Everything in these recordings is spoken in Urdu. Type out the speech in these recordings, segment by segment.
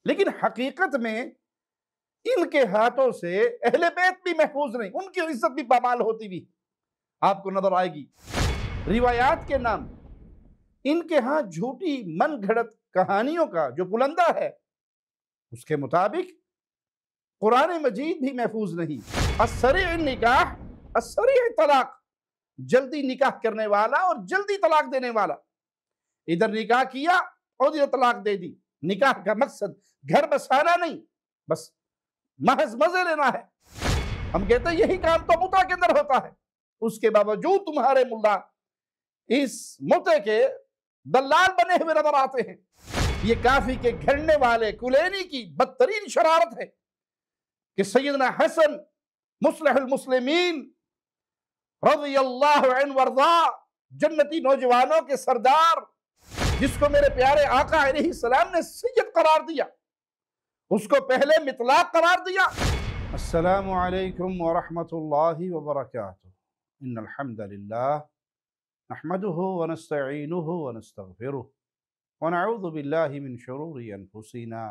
لیکن حقیقت میں ان کے ہاتھوں سے اہل بیت بھی محفوظ نہیں، ان کی عزت بھی پامال ہوتی بھی آپ کو نظر آئے گی۔ روایات کے نام ان کے ہاں جھوٹی من گھڑت کہانیوں کا جو پلندہ ہے، اس کے مطابق قرآن مجید بھی محفوظ نہیں۔ السریع نکاح، السریع طلاق، جلدی نکاح کرنے والا اور جلدی طلاق دینے والا۔ ادھر نکاح کیا اور ادھر طلاق دے دی۔ نکاح کا مقصد گھر بسانا نہیں، بس محض مزے لینا ہے۔ ہم کہتے ہیں یہی کام تو متع کے اندر ہوتا ہے، اس کے باوجود تمہارے ملا اس متع کے دلال بنے ہوئے نظر آتے ہیں۔ یہ کافی کے گھڑنے والے کلینی کی بدترین شرارت ہے کہ سیدنا حسن مصلح المسلمین رضی اللہ عنہ وارضا، جنتی نوجوانوں کے سردار، جس کو میرے پیارے آقا علیہ السلام نے سید قرار دیا، اس کو پہلے مطلاق قرار دیا۔ السلام علیکم ورحمۃ اللہ وبرکاتہ۔ ان الحمد للہ نحمده ونستعینه ونستغفره ونعوذ باللہ من شرور انفسنا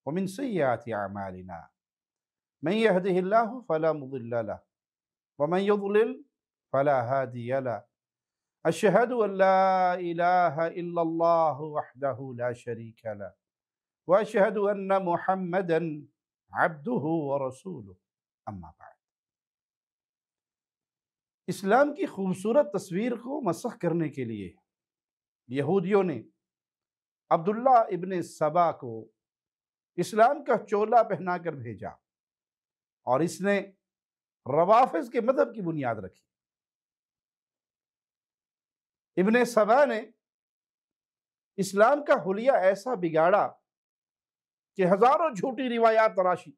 ومن سیئات اعمالنا من يهده الله فلا مضل له ومن يضلل فلا هادي له أشهد أن لا إله إلا الله وحده لا شريك له وأشهد أن محمدا عبده ورسوله أما بعد۔ اسلام کی خوبصورت تصویر کو مسخ کرنے کے لیے یہودیوں نے عبداللہ ابن سبا کو اسلام کا چولا پہنا کر بھیجا اور اس نے روافض کے مذہب کی بنیاد رکھی۔ ابن سبا نے اسلام کا حلیہ ایسا بگاڑا کہ ہزاروں جھوٹی روایات تراشی،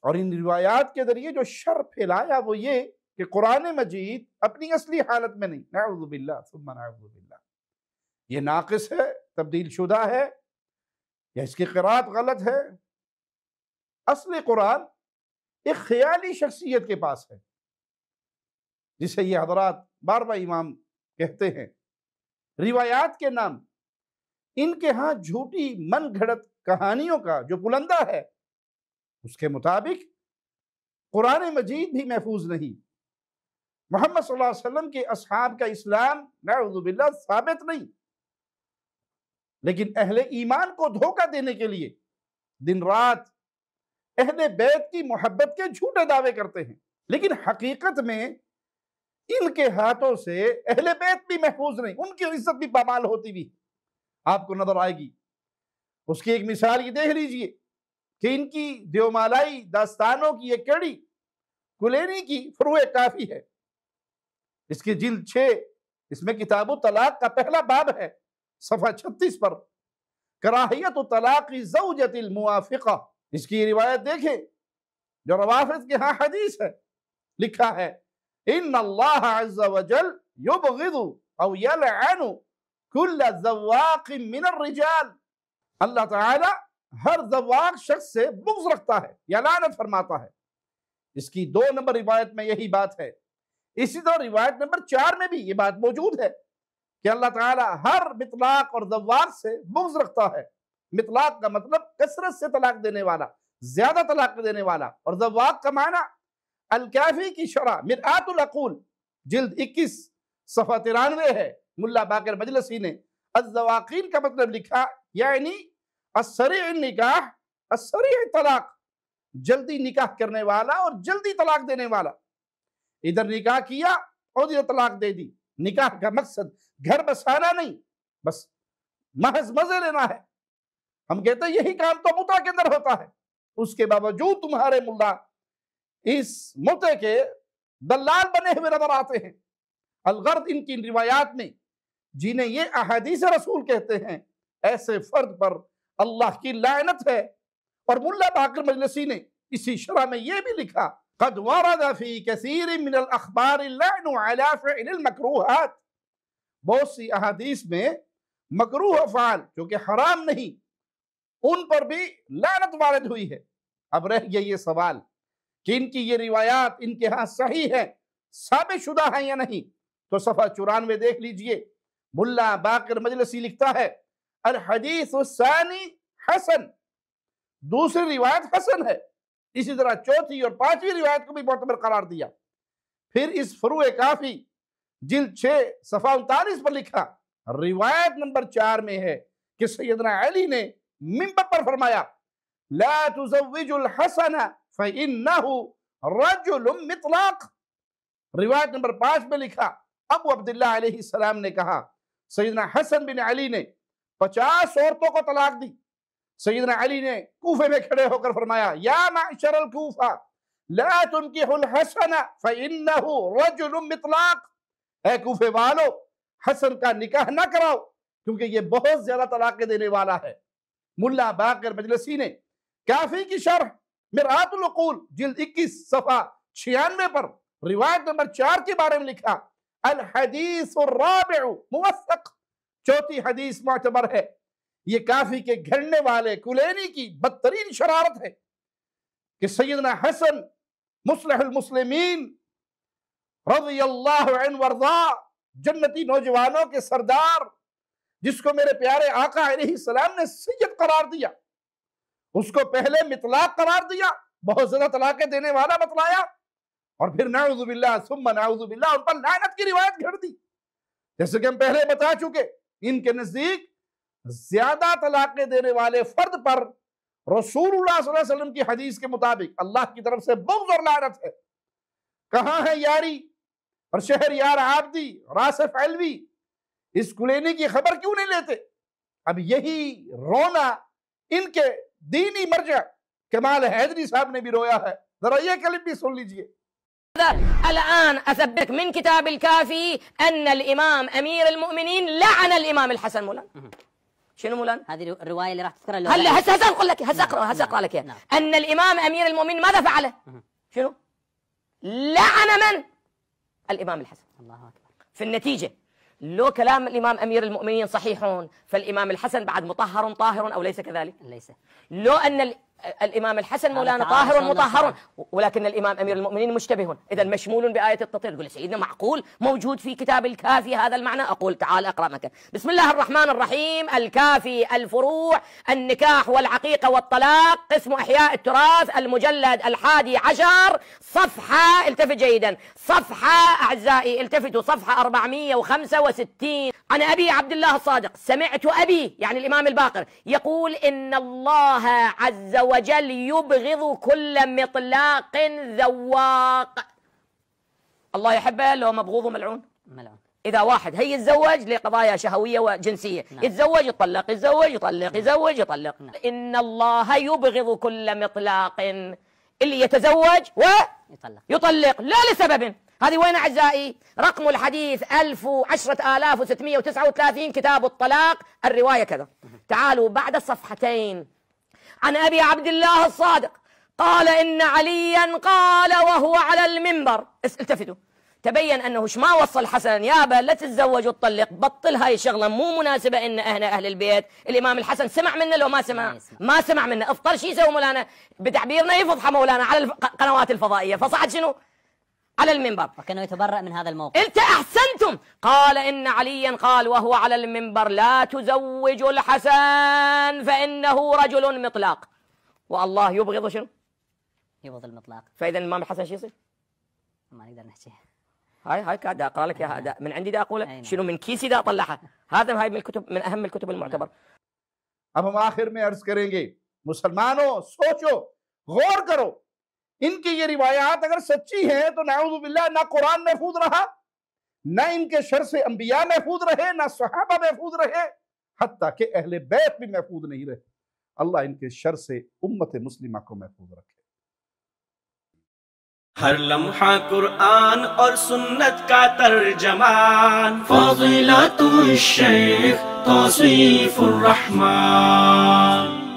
اور ان روایات کے ذریعے جو شر پھیلایا وہ یہ کہ قرآن مجید اپنی اصلی حالت میں نہیں، نعوذ باللہ ثم نعوذ باللہ، یہ ناقص ہے، تبدیل شدہ ہے، یا اس کی قرآت غلط ہے۔ اصل قرآن ایک خیالی شخصیت کے پاس ہے، جسے یہ حضرات بار بار امام کہتے ہیں۔ روایات کے نام ان کے ہاں جھوٹی من گھڑت کہانیوں کا جو پلندہ ہے، اس کے مطابق قرآن مجید بھی محفوظ نہیں۔ محمد صلی اللہ علیہ وسلم کے اصحاب کا اسلام نعوذ باللہ ثابت نہیں، لیکن اہل ایمان کو دھوکہ دینے کے لیے دن رات اہل بیت کی محبت کے جھوٹے دعوے کرتے ہیں، لیکن حقیقت میں ان کے ہاتھوں سے اہل بیت بھی محفوظ نہیں، ان کی عزت بھی پامال ہوتی بھی آپ کو نظر آئے گی۔ اس کی ایک مثال یہ دیکھ لیجئے کہ ان کی دیومالائی داستانوں کی یہ کڑی کلینی کی فروع کافی ہے، اس کی جلد 6، اس میں کتاب الطلاق کا پہلا باب ہے، صفحہ 36 پر، کراہیت طلاق زوجۃ الموافقہ۔ اس کی روایت دیکھیں جو روافض کے ہاں حدیث ہے، لکھا ہے ان اللہ عز وجل یبغض او یلعن کل ذواق من الرجال، اللہ تعالی ہر ذواق شخص سے بغض رکھتا ہے یا لعنت فرماتا ہے۔ اس کی 2 نمبر روایت میں یہی بات ہے۔ اسی طرح روایت نمبر 4 میں بھی یہ بات موجود ہے کہ اللہ تعالی ہر مطلاق اور ذواق سے بغض رکھتا ہے۔ مطلاق کا مطلب کثرت سے طلاق دینے والا، زیادہ طلاق دینے والا، اور ذواق کا معنی الکافی کی شرح مرآت العقول جلد 21 صفحہ 93 ہے، ملا باقر مجلسی نے الذواقین کا مطلب لکھا، یعنی السریع نکاح، السریع طلاق، جلدی نکاح کرنے والا اور جلدی طلاق دینے والا۔ ادھر نکاح کیا اور ادھر طلاق دے دی۔ نکاح کا مقصد گھر بسانا نہیں، بس محض مزے لینا ہے۔ ہم کہتے ہیں یہی کام تو متع کے اندر ہوتا ہے، اس کے باوجود تمہارے ملا اس متع کے دلال بنے ہوئے نظر آتے ہیں۔ الغرض ان کی روایات میں جنہیں یہ احادیث رسول کہتے ہیں، ایسے فرد پر اللہ کی لعنت ہے۔ اور ملا باقر مجلسی نے اسی شرح میں یہ بھی لکھا قد ورد فی کثیر من الاخبار اللعن علی فعل المکروہات، بہت سی احادیث میں مکروہ افعال جو کہ حرام نہیں، ان پر بھی لعنت وارد ہوئی ہے۔ اب رہ گیا یہ سوال کہ ان کی یہ روایات ان کے ہاں صحیح ہے، ثابت شدہ ہیں یا نہیں، تو صفحہ 94 دیکھ لیجئے، ملا باقر مجلسی لکھتا ہے الحدیث الثانی حسن، دوسری روایت حسن ہے، اسی طرح چوتھی اور پانچویں روایت کو بھی معتبر قرار دیا۔ پھر اس فروع کافی جلد 6 صفحہ 39 پر لکھا، روایت نمبر 4 میں ہے کہ سیدنا علی نے منبر پر فرمایا لا تزوج الحسن فإنه رجل مطلق۔ روایت نمبر 5 میں لکھا، ابو عبداللہ علیہ السلام نے کہا سیدنا حسن بن علی نے 50 عورتوں کو طلاق دی۔ سیدنا علی نے کوفے میں کھڑے ہو کر فرمایا یا معشر الکوفہ لا تنکحوا الحسن فإنه رجل مطلق، اے کوفے والو حسن کا نکاح نہ کراؤ کیونکہ یہ بہت زیادہ طلاقیں دینے والا ہے۔ ملا باقر مجلسی نے کافی کی شرح مرآت العقول جلد 21 صفحہ 96 پر روایت نمبر 4 کے بارے میں لکھا الحدیث الرابع موثق، چوتھی حدیث معتبر ہے۔ یہ کافی کے گھڑنے والے کلینی کی بدترین شرارت ہے کہ سیدنا حسن مصلح المسلمین رضی اللہ عنہ وارضا، جنتی نوجوانوں کے سردار، جس کو میرے پیارے آقا علیہ السلام نے سید قرار دیا، اس کو پہلے مطلاق قرار دیا، بہت زیادہ طلاقیں دینے والا بتلایا، اور پھر نعوذ باللہ ثم نعوذ باللہ ان پر لعنت کی روایت گھڑ دی۔ جیسے کہ ہم پہلے بتا چکے، ان کے نزدیک زیادہ طلاقیں دینے والے فرد پر رسول اللہ صلی اللہ علیہ وسلم کی حدیث کے مطابق اللہ کی طرف سے بغض اور لعنت ہے۔ کہاں ہے یاری اور شہر یار عابدی راسف علوی، اس کلینی کی خبر کیوں نہیں لیتے؟ اب یہی رونا ان کے دینی مرجع کمال حیدری صاحب نے بھی رویا ہے، ذرا یہ کلپ بھی سن لیجئے۔ الآن أثبت من كتاب الكافي أن الإمام أمير المؤمنين لعن الإمام الحسن. مولانا شنو مولانا؟ هذه الرواية اللي راح تذكرها هلا هسه أقول لك، هسه أقرأ لك إياها. أن الإمام أمير المؤمنين ماذا فعله؟ شنو؟ لعن من؟ الإمام الحسن. الله أكبر. في النتيجة لو كلام الإمام أمير المؤمنين صحيحون فالإمام الحسن بعد مطهر طاهر أو ليس كذلك؟ ليس. لو أن الإمام الحسن مولانا طاهر مطهر ولكن الإمام أمير المؤمنين مشتبه، إذا مشمول بآية التطهير. تقول سيدنا معقول موجود في كتاب الكافي هذا المعنى؟ أقول تعال أقرأ مكان. بسم الله الرحمن الرحيم. الكافي الفروع النكاح والعقيقة والطلاق قسم أحياء التراث المجلد 11 صفحة، التفت جيدا، صفحة أعزائي التفتوا، صفحة 465. عن أبي عبد الله الصادق سمعت أبي يعني الإمام الباقر يقول إن الله عز وجل يبغض كل مطلاق ذواق. الله يحبه لو مبغوض وملعون؟ ملعون. إذا واحد هي يتزوج لقضايا شهوية وجنسية، يتزوج يطلق، يتزوج يطلق، يتزوج يطلق. إن الله يبغض كل مطلاق، اللي يتزوج ويطلق لا لسبب. هذه وين أعزائي؟ رقم الحديث 10,639 كتاب الطلاق، الرواية كذا. تعالوا بعد الصفحتين. عن أبي عبد الله الصادق قال إن عليا قال وهو على المنبر، التفتوا، تبين أنه ما وصل حسن يابا لا تتزوج وتطلق، بطل هاي الشغلة مو مناسبة إن إحنا أهل البيت. الإمام الحسن سمع منه لو ما سمع؟ ما سمع منه. افطر شي يسوي مولانا؟ بتعبيرنا يفضح مولانا على القنوات الفضائية، فصعد شنو؟ على المنبر، وكانه يتبرأ من هذا الموقف. انت احسنتم. قال ان عليا قال وهو على المنبر لا تزوج الحسن فانه رجل مطلاق، والله يبغض شنو؟ يبغض المطلاق. فاذا الامام الحسن شو يصير؟ ما نقدر نحكيها. هاي دا اقرا لك اياها من عندي، دا اقولها شنو من كيسي دا اطلعها. هذا هاي من الكتب، من اهم الكتب المعتبر. اب ہم آخر میں عرض کریں گے مسلمانوں سوچو، غور کرو، ان کی یہ روایات اگر سچی ہیں تو نعوذ باللہ نہ قرآن محفوظ رہا، نہ ان کے شر سے انبیاء محفوظ رہے، نہ صحابہ محفوظ رہے، حتیٰ کہ اہل بیت بھی محفوظ نہیں رہے۔ اللہ ان کے شر سے امت مسلمہ کو محفوظ رکھے۔ ہر لمحہ قرآن اور سنت کا ترجمان، فضیلت الشیخ توصیف الرحمان۔